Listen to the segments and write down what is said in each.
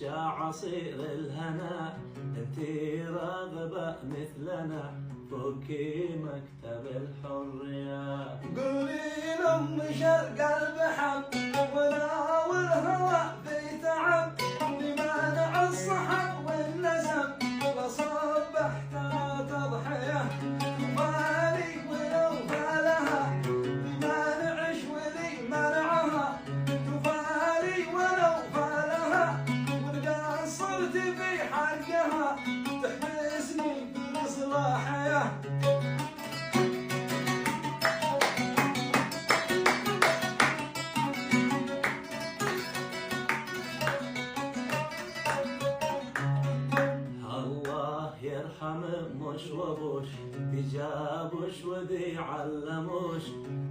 يا عصير الهنا انتي راغبة مثلنا فكي مكتب الحرية. قولي لأم شرق البحر وناول هوى في تعب بمانع الصحب والنسب وصبحت تضحية تفالي ولو فالها بمانع شولي منعها تفالي ولو فالها وإذا صرت في حقها تحبسني بمصلاحية. يرحم مش وبوش بجابوش وذي علموش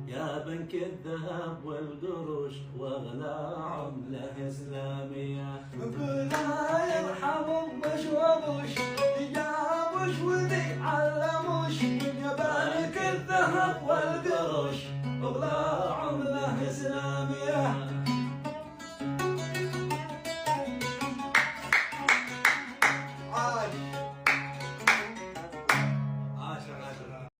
يا بنك الذهب والقروش واغلى عملة اسلامية. الله يرحم مش وبوش بجابوش وذي علموش يا بنك الذهب والقروش واغلى